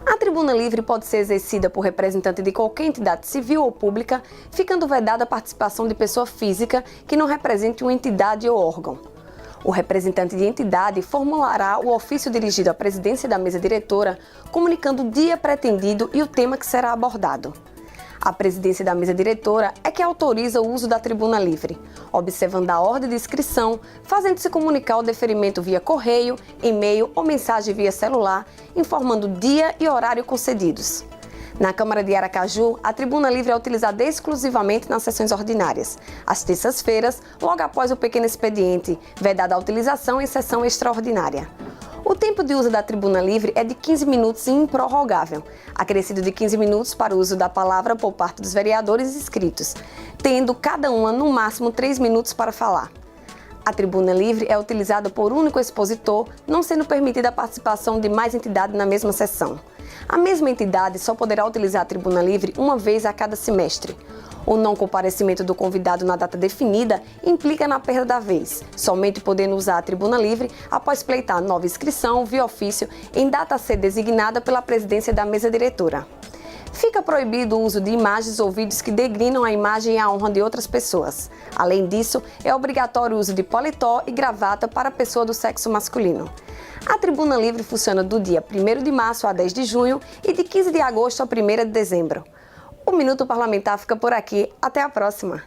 A Tribuna Livre pode ser exercida por representante de qualquer entidade civil ou pública, ficando vedada a participação de pessoa física que não represente uma entidade ou órgão. O representante de entidade formulará o ofício dirigido à presidência da mesa diretora, comunicando o dia pretendido e o tema que será abordado. A presidência da mesa diretora é que autoriza o uso da Tribuna Livre, observando a ordem de inscrição, fazendo-se comunicar o deferimento via correio, e-mail ou mensagem via celular, informando o dia e horário concedidos. Na Câmara de Aracaju, a Tribuna Livre é utilizada exclusivamente nas sessões ordinárias, às terças-feiras, logo após o pequeno expediente, vedada a utilização em sessão extraordinária. O tempo de uso da Tribuna Livre é de 15 minutos e improrrogável, acrescido de 15 minutos para o uso da palavra por parte dos vereadores inscritos, tendo cada uma no máximo 3 minutos para falar. A Tribuna Livre é utilizada por único expositor, não sendo permitida a participação de mais entidade na mesma sessão. A mesma entidade só poderá utilizar a Tribuna Livre uma vez a cada semestre. O não comparecimento do convidado na data definida implica na perda da vez, somente podendo usar a tribuna livre após pleitar nova inscrição via ofício em data a ser designada pela presidência da mesa diretora. Fica proibido o uso de imagens ou vídeos que degrinam a imagem e a honra de outras pessoas. Além disso, é obrigatório o uso de paletó e gravata para a pessoa do sexo masculino. A tribuna livre funciona do dia 1º de março a 10 de junho e de 15 de agosto a 1º de dezembro. O Minuto Parlamentar fica por aqui. Até a próxima!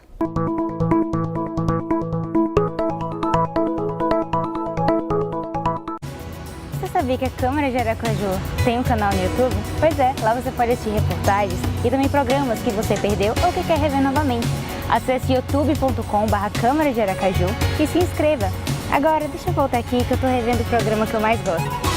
Você sabia que a Câmara de Aracaju tem um canal no YouTube? Pois é, lá você pode assistir reportagens e também programas que você perdeu ou que quer rever novamente. Acesse youtube.com/Câmara de Aracaju e se inscreva. Agora, deixa eu voltar aqui que eu tô revendo o programa que eu mais gosto.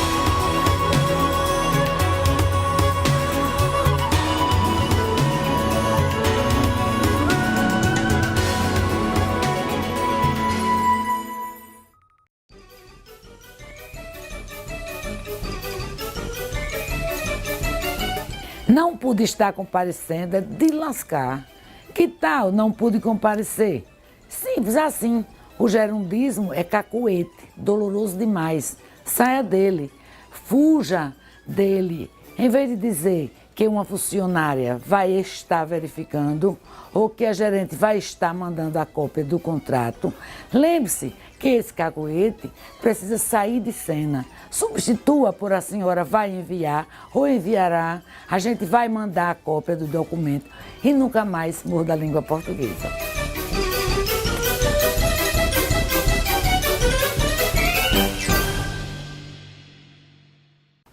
Não pude estar comparecendo, é de lascar. Que tal não pude comparecer? Simples assim. O gerundismo é cacuete, doloroso demais. Saia dele, fuja dele. Em vez de dizer que uma funcionária vai estar verificando ou que a gerente vai estar mandando a cópia do contrato, lembre-se que esse cacuete precisa sair de cena. Substitua por a senhora vai enviar ou enviará, a gente vai mandar a cópia do documento e nunca mais morda a língua portuguesa.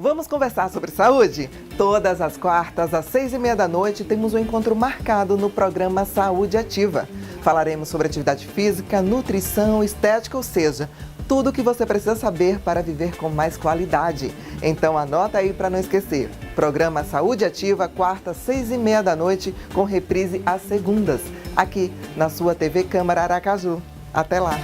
Vamos conversar sobre saúde? Todas as quartas, às 6h30 da noite, temos um encontro marcado no programa Saúde Ativa. Falaremos sobre atividade física, nutrição, estética, ou seja, tudo o que você precisa saber para viver com mais qualidade. Então anota aí para não esquecer. Programa Saúde Ativa, quarta, 6h30 da noite, com reprise às segundas, aqui na sua TV Câmara Aracaju. Até lá!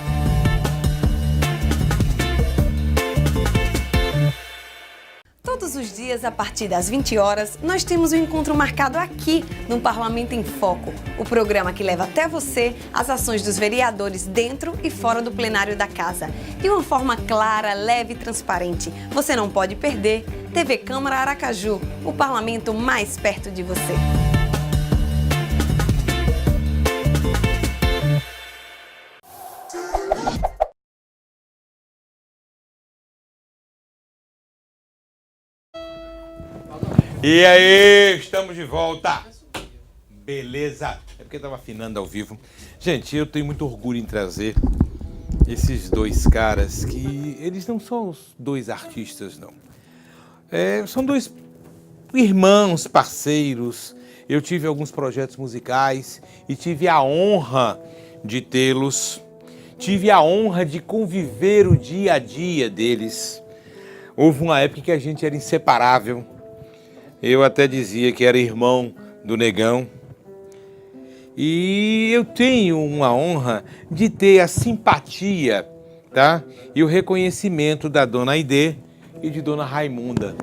Todos os dias, a partir das 20 horas, nós temos um encontro marcado aqui no Parlamento em Foco, o programa que leva até você as ações dos vereadores dentro e fora do plenário da Casa, de uma forma clara, leve e transparente. Você não pode perder. TV Câmara Aracaju, o parlamento mais perto de você. E aí, estamos de volta. Beleza? É porque estava afinando ao vivo. Gente, eu tenho muito orgulho em trazer esses dois caras que eles não são os dois artistas, não. São dois irmãos, parceiros. Eu tive alguns projetos musicais e tive a honra de tê-los. Tive a honra de conviver o dia a dia deles. Houve uma época que a gente era inseparável. Eu até dizia que era irmão do Negão. E eu tenho uma honra de ter a simpatia, tá? E o reconhecimento da dona Aide e de dona Raimunda.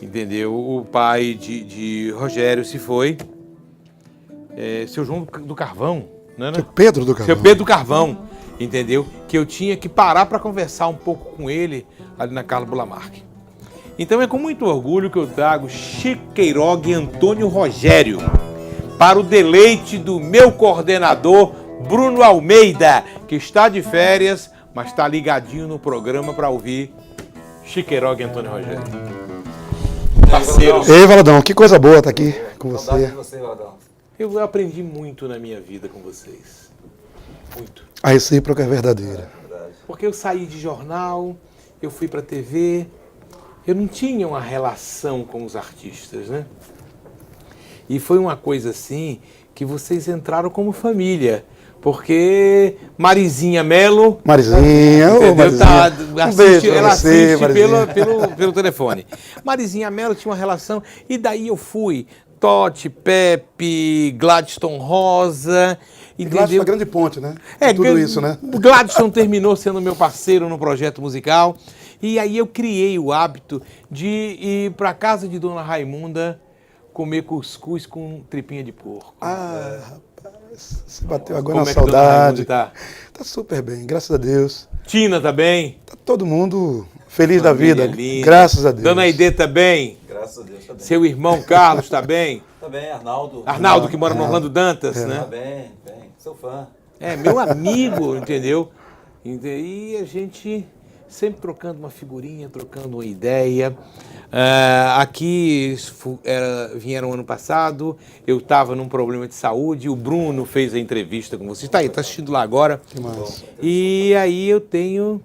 Entendeu? O pai de Rogério se foi. Seu João do Carvão, né? Seu Pedro do Carvão. Seu Pedro do Carvão, entendeu? Que eu tinha que parar para conversar um pouco com ele ali na Carlos Bulamarque. Então é com muito orgulho que eu trago Chiqueirogue Antônio Rogério para o deleite do meu coordenador Bruno Almeida, que está de férias, mas está ligadinho no programa para ouvir Chiqueirogue Antônio Rogério. Parceiros. Ei, Valadão, que coisa boa estar aqui com você. Eu aprendi muito na minha vida com vocês. Muito. A recíproca é verdadeira. Porque eu saí de jornal, eu fui para a TV. Eu não tinha uma relação com os artistas, né? E foi uma coisa assim que vocês entraram como família. Porque Marizinha Melo... Marizinha, ô Marizinha. Um beijo ela você, assiste pelo telefone. Marizinha Melo tinha uma relação e daí eu fui. Totti, Pepe, Gladstone Rosa... Gladstone é grande ponte, né? Tudo isso, né? O Gladstone terminou sendo meu parceiro no projeto musical. E aí eu criei o hábito de ir para a casa de Dona Raimunda comer cuscuz com tripinha de porco. Ah, rapaz, você bateu agora Como na é que Dona saudade. Raimundo tá? Tá super bem, graças a Deus. Tina tá bem? Tá todo mundo feliz da Família vida, linda. graças a Deus. Dona Aide tá bem? Graças a Deus, tá bem. Seu irmão Carlos tá bem? Tá bem, Arnaldo. Arnaldo, que mora no Orlando Dantas, né? Tá bem, sou fã. É, meu amigo, entendeu? E a gente sempre trocando uma figurinha, trocando uma ideia. Aqui vieram ano passado, eu estava num problema de saúde, o Bruno fez a entrevista com você. Está aí, está assistindo lá agora. Que massa. E aí eu tenho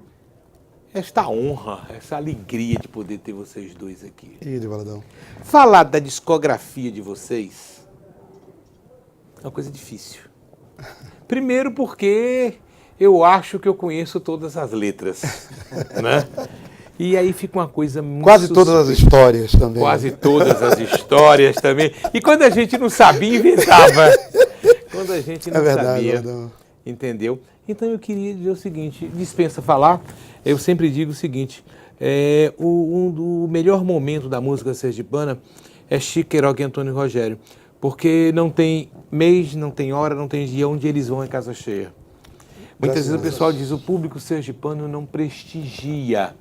esta honra, essa alegria de poder ter vocês dois aqui. Ih, de Valadão. Falar da discografia de vocês é uma coisa difícil. Primeiro porque eu acho que eu conheço todas as letras, né? E aí fica uma coisa muito... Quase todas as histórias também. Quase todas as histórias também. E quando a gente não sabia, inventava. Quando a gente não sabia, entendeu? Então eu queria dizer o seguinte, dispensa falar, eu sempre digo o seguinte, o melhor momento da música sergipana é Chico Queiroga e Antônio Rogério, porque não tem mês, não tem hora, não tem dia onde eles vão em casa cheia. Muitas vezes o pessoal diz, o público sergipano não prestigia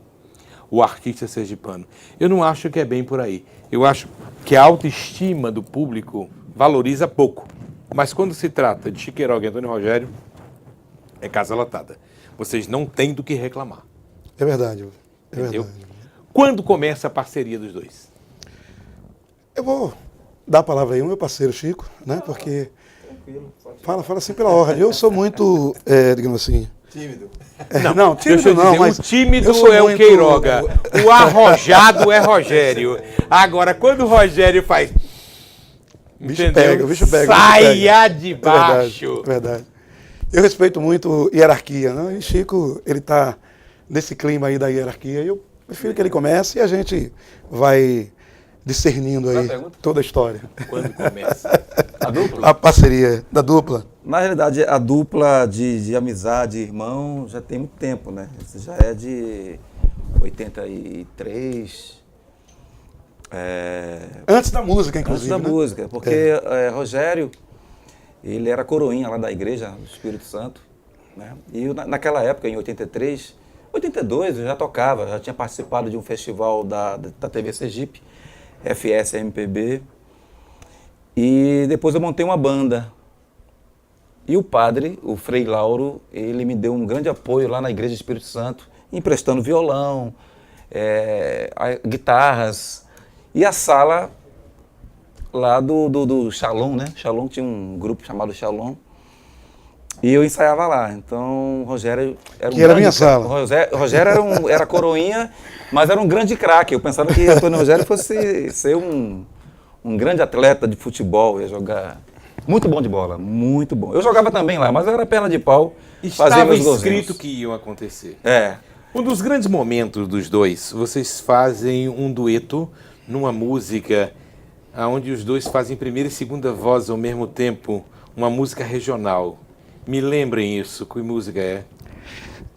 o artista sergipano. Eu não acho que é bem por aí. Eu acho que a autoestima do público valoriza pouco. Mas quando se trata de Chico Queiroga e Antônio Rogério, é casa lotada. Vocês não têm do que reclamar. É verdade. Entendeu? Quando começa a parceria dos dois? Eu vou dar a palavra aí ao meu parceiro Chico, né? Porque... Fala assim pela ordem. Eu sou muito, digamos assim... Tímido. Não, tímido não, dizer, mas... o tímido é o Queiroga, o arrojado é Rogério. Agora, quando o Rogério faz... O bicho pega. Saia de baixo. Verdade. Eu respeito muito hierarquia, né? E Chico, ele está nesse clima aí da hierarquia. E eu prefiro que ele comece e a gente vai discernindo aí toda a história. Quando começa? A dupla? A parceria da dupla. Na realidade, a dupla de amizade, irmão, já tem muito tempo, né? Isso já é de 83. Antes da música, inclusive. Antes da música, porque Rogério, ele era coroinha lá da igreja do Espírito Santo, né? E naquela época, em 82, eu já tocava, já tinha participado de um festival da TV Sergipe, FS-MPB, e depois eu montei uma banda. E o padre, o Frei Lauro, ele me deu um grande apoio lá na Igreja do Espírito Santo, emprestando violão, guitarras, e a sala lá do Shalom, né? Shalom tinha um grupo chamado Shalom, e eu ensaiava lá. Então, o Rogério era era minha sala. Rogério era coroinha, mas era um grande craque. Eu pensava que Antônio Rogério fosse ser um grande atleta de futebol, ia jogar... Muito bom de bola, muito bom. Eu jogava também lá, mas eu era perna de pau. Estava escrito que iam acontecer. É. Um dos grandes momentos dos dois, vocês fazem um dueto numa música onde os dois fazem primeira e segunda voz ao mesmo tempo, uma música regional. Me lembrem isso, que música é?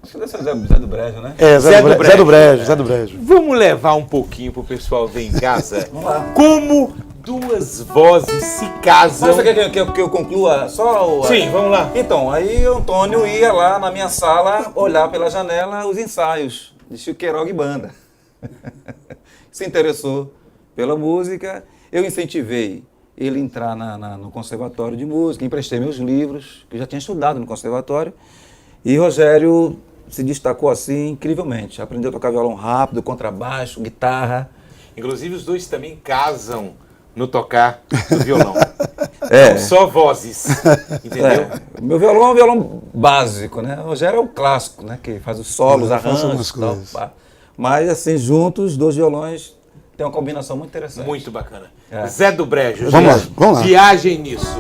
Acho que deve ser Zé do Brejo, né? Zé do Brejo. Vamos levar um pouquinho pro pessoal ver em casa? Vamos lá. Como duas vozes se casam. Você quer que eu conclua só? Sim, vamos lá. Então, aí o Antônio ia lá na minha sala olhar pela janela os ensaios de Chico Queiroga e banda. Se interessou pela música, eu incentivei ele a entrar no conservatório de música, emprestei meus livros, que eu já tinha estudado no conservatório, e Rogério se destacou assim incrivelmente. Aprendeu a tocar violão rápido, contrabaixo, guitarra. Inclusive os dois também casam no tocar do violão. São só vozes, entendeu? Meu violão é um violão básico, né? O Rogério é o clássico, né? Que faz os solos, arranjos, tal. Mas assim, juntos, os dois violões têm uma combinação muito interessante. Muito bacana. Zé do Brejo, vamos lá. Viagem nisso.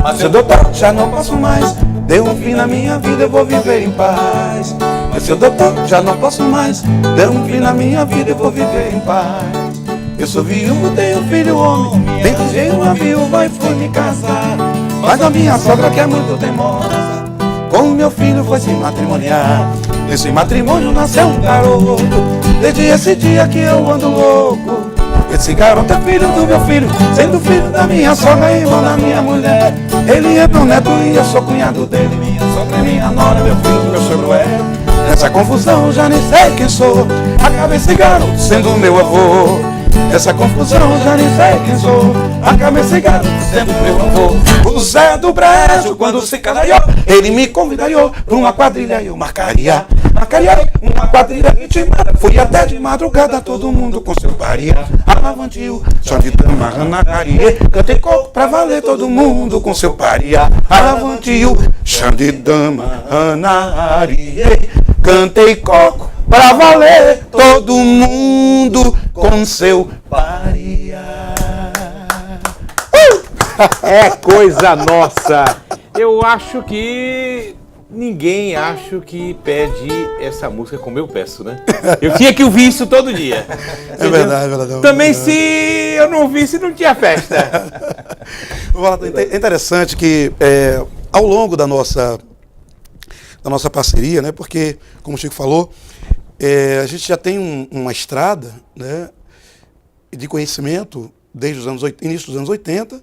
Mas seu doutor, já não posso mais. Deu um fim na minha vida, eu vou viver em paz. Mas seu doutor, já não posso mais. Deu um fim na minha vida, eu vou viver em paz. Eu sou viúvo, tenho filho homem, tentei uma viúva e fui me casar. Mas a minha sogra, que é muito teimosa, com o meu filho foi se matrimoniar. Nesse matrimônio nasceu um garoto, desde esse dia que eu ando louco. Esse garoto é filho do meu filho, sendo filho da minha sogra e irmão da minha mulher. Ele é meu neto e eu sou cunhado dele. Minha sogra é minha nora, meu filho, meu sogro é. Nessa confusão eu já nem sei quem sou. Acaba esse garoto sendo meu avô. Nessa confusão eu já nem sei quem sou. Acaba esse garoto sendo meu avô. O Zé do Brejo, quando se casariou, ele me convidariou pra uma quadrilha e eu marcaria uma quadrilha intimada. Fui até de madrugada, todo mundo com seu paria. Alavantil, chão de dama, anacarie. Cantei coco pra valer, todo mundo com seu paria. Alavantil, chão de dama, anacarie. Cantei coco pra valer, todo mundo com seu paria. É coisa nossa. Eu acho que ninguém acho que pede essa música como eu peço, né? Eu tinha que ouvir isso todo dia. É verdade, é verdade. Também se eu não ouvisse, não tinha festa. É interessante que ao longo da nossa parceria, né? Porque, como o Chico falou, a gente já tem uma estrada, né, de conhecimento desde os início dos anos 80,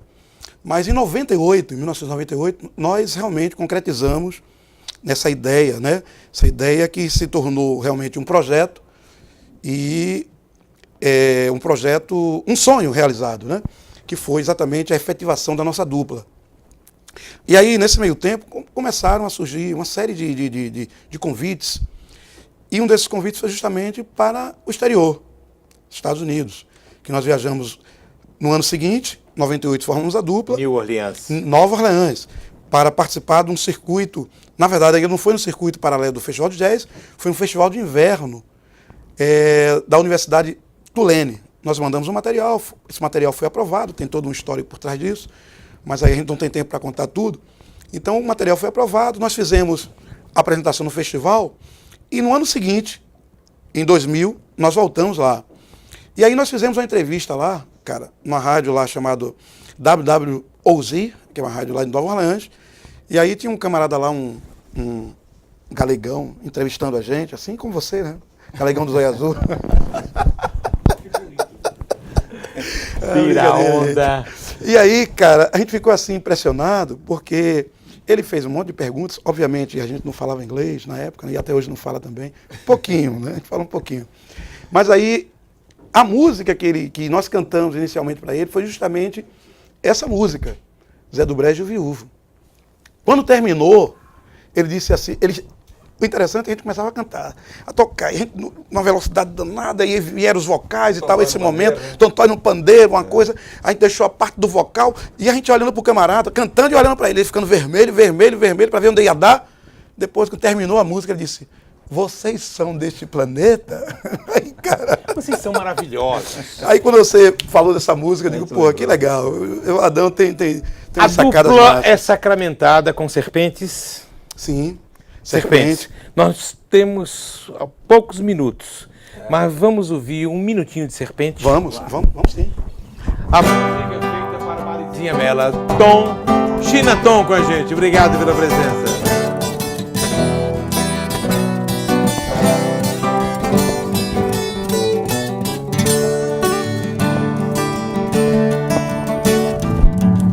mas em 1998, nós realmente concretizamos nessa ideia, né? Essa ideia que se tornou realmente um projeto e um sonho realizado, né? Que foi exatamente a efetivação da nossa dupla. E aí, nesse meio tempo, começaram a surgir uma série de convites, e um desses convites foi justamente para o exterior, Estados Unidos, que nós viajamos no ano seguinte, 98, formamos a dupla. Nova Orleans, para participar de um circuito. Na verdade, ainda não foi no circuito paralelo do Festival de Jazz, foi um festival de inverno da Universidade Tulane. Nós mandamos um material, esse material foi aprovado, tem todo um histórico por trás disso, mas aí a gente não tem tempo para contar tudo. Então o material foi aprovado, nós fizemos a apresentação no festival, e no ano seguinte, em 2000, nós voltamos lá. E aí nós fizemos uma entrevista lá, cara, numa rádio lá chamada WWOZ, que é uma rádio lá em Nova Orleans, e aí tinha um camarada lá, um galegão, entrevistando a gente, assim como você, né? Galegão do Zóio Azul. Tira onda. E aí, cara, a gente ficou assim impressionado, porque ele fez um monte de perguntas. Obviamente, a gente não falava inglês na época, né, e até hoje não fala também. Pouquinho, né? A gente fala um pouquinho. Mas aí, a música que nós cantamos inicialmente para ele foi justamente essa música, Zé do Brejo Viúvo. Quando terminou, ele disse assim, o interessante é que a gente começava a cantar, a tocar, e a gente, numa velocidade danada, e vieram os vocais e tal, esse momento, Tontói no pandeiro, uma coisa, a gente deixou a parte do vocal, e a gente olhando pro camarada, cantando e olhando para ele ficando vermelho, para ver onde ia dar. Depois que terminou a música, ele disse: vocês são deste planeta? Aí, cara... Vocês são maravilhosos. Aí quando você falou dessa música, eu digo, pô, que legal, o Adão tem a dupla é sacramentada com serpentes? Sim. Serpentes. Nós temos poucos minutos, mas vamos ouvir um minutinho de Serpente? Vamos sim. A música é feita para Marizinha Mela. Tom, China Tom com a gente. Obrigado pela presença.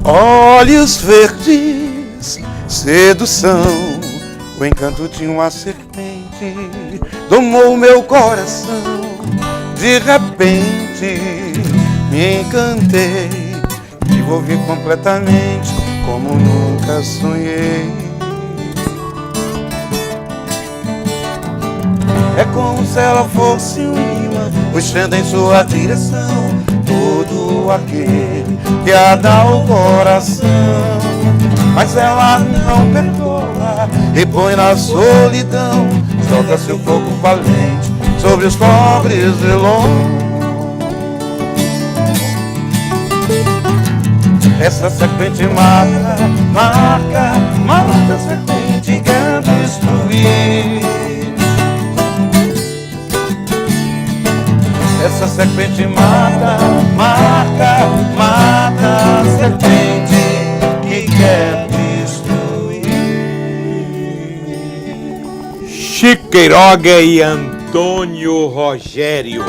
Olhos verdes, sedução, o encanto de uma serpente domou meu coração. De repente me encantei, me envolvi completamente como nunca sonhei. É como se ela fosse um imã, puxando em sua direção todo aquele que a dá o coração. Mas ela não perdoa e põe na solidão, solta seu fogo valente sobre os pobres vilões. Essa serpente mata a serpente quer destruir. Essa serpente mata Chico Queiroga e Antônio Rogério.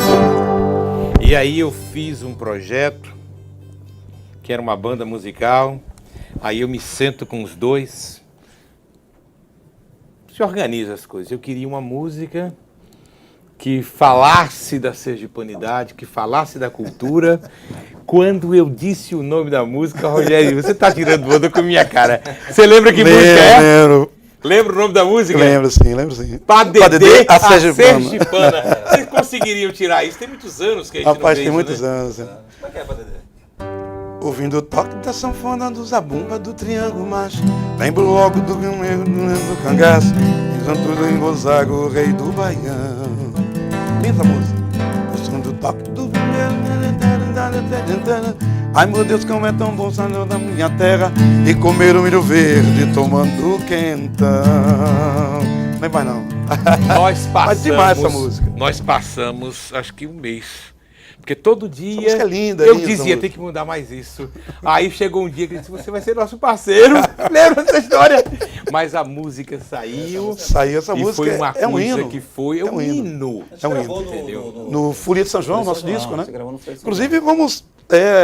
E aí eu fiz um projeto, que era uma banda musical, aí eu me sento com os dois, se organiza as coisas. Eu queria uma música que falasse da sergipanidade, que falasse da cultura. Quando eu disse o nome da música, Rogério, você tá tirando onda com a minha cara. Você lembra que música é? Lembro. Lembra o nome da música? Lembro sim. Padedê, a Sergipana. Sergipana. Vocês conseguiriam tirar isso? Tem muitos anos que a gente Rapaz, não tem vê muitos isso, né? anos. Como é que é, Padedê? Ouvindo o toque da sanfona, do zabumba, do triângulo macho. Lembro logo do cangaço. Dizem tudo em Gonzaga, o rei do Baião. Linda música. O som do toque do... Ai meu Deus, como é tão bom sair da minha terra e comer o milho verde tomando quentão. Não é mais não. Nós Mas demais essa música. Nós passamos, acho que um mês. Porque todo dia música é linda, eu linda, dizia, tem que mudar mais isso. Aí chegou um dia que ele disse, você vai ser nosso parceiro. Lembra dessa história? Mas a música saiu. Saiu essa e música, foi uma é um coisa hino. que foi um hino. É um hino. Entendeu? No Folia de São João, nosso disco, né? Você gravou no Facebook. Inclusive, vamos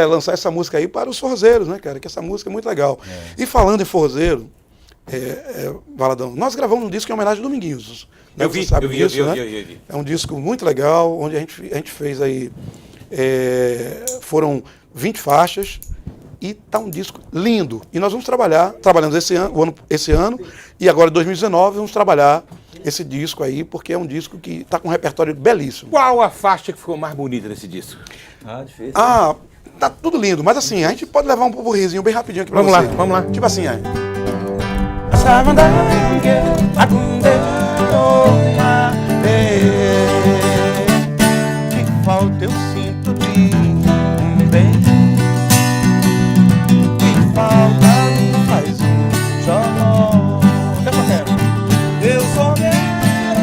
lançar essa música aí para os forrozeiros, né, cara? Que essa música é muito legal. E falando em forrozeiro, Valadão, nós gravamos um disco em homenagem a Dominguinhos. Né? Eu vi. É um disco muito legal, onde a gente fez aí, foram 20 faixas e tá um disco lindo. E nós vamos trabalhando esse ano e agora em 2019 vamos trabalhar esse disco aí, porque é um disco que está com um repertório belíssimo. Qual a faixa que ficou mais bonita nesse disco? Difícil. Tá tudo lindo, mas assim, a gente pode levar um popurrizinho bem rapidinho aqui pra você. Vamos lá. Tipo assim, aí. Que falta eu sinto de bem. Que falta me faz um jornal. Eu só quero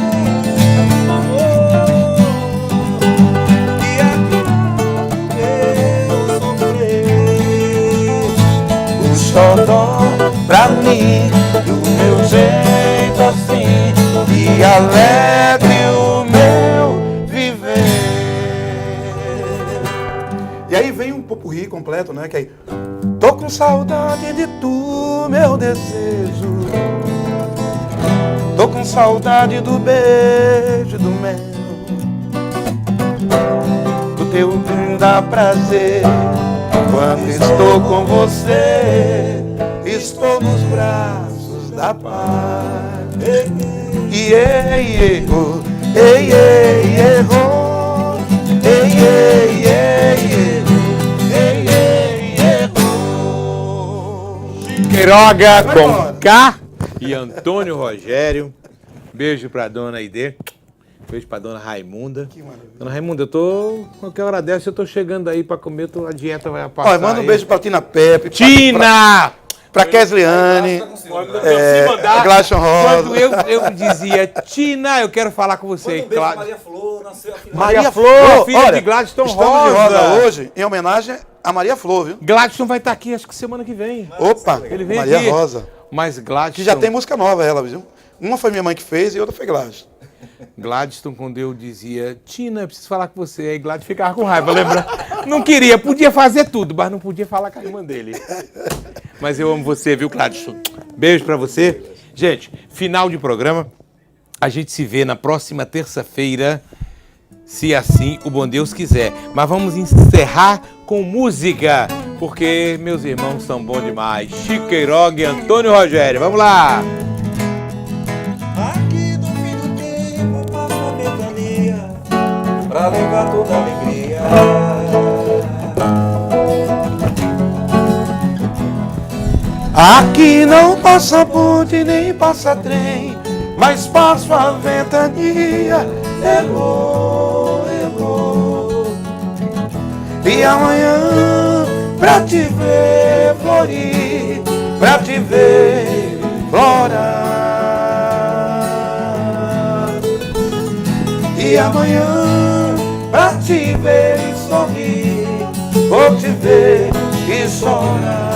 um amor. E aqui eu sofrer. O xodó pra mim, do meu jeito assim, e alegre o meu viver. E aí vem um popurrí completo, né? Que aí, tô com saudade de tu, meu desejo. Tô com saudade do beijo do mel, do teu lindo prazer. Quando estou com você, estou nos braços da paz. Queiroga com K e Antônio Rogério. Beijo pra dona Aide. Beijo pra dona Raimunda. Dona Raimunda, qualquer hora dessa eu tô chegando aí pra comer, a dieta vai passar. Olha, manda um beijo pra Tina Pepe. Tina! Pra Kesliane, Gladson Rosa. Quando eu dizia, Tina, eu quero falar com você. Claro. Maria Flor, nasceu aqui. Maria Flor, filha olha, de Gladson estamos Rosa. de rosa hoje em homenagem a Maria Flor, viu? Gladson vai estar aqui, acho que semana que vem. Opa, ele vem Maria aqui. Rosa. Mas Gladson... Que já tem música nova ela, viu? Uma foi minha mãe que fez e outra foi Gladson. Gladson, quando eu dizia, Tina, eu preciso falar com você, aí Gladson ficava com raiva, lembra? Não queria, podia fazer tudo, mas não podia falar com a irmã dele. Mas eu amo você, viu, Gladson? Beijo pra você. Gente, final de programa. A gente se vê na próxima terça-feira, se assim o bom Deus quiser. Mas vamos encerrar com música, porque meus irmãos são bons demais. Chico Queiroga e Antônio Rogério. Vamos lá! Pra levar toda a alegria. Aqui não passa ponte nem passa trem, mas passo a ventania. Elô, elô. E amanhã pra te ver florir, pra te ver florar. E amanhã pra te ver e sorrir, vou te ver e chorar.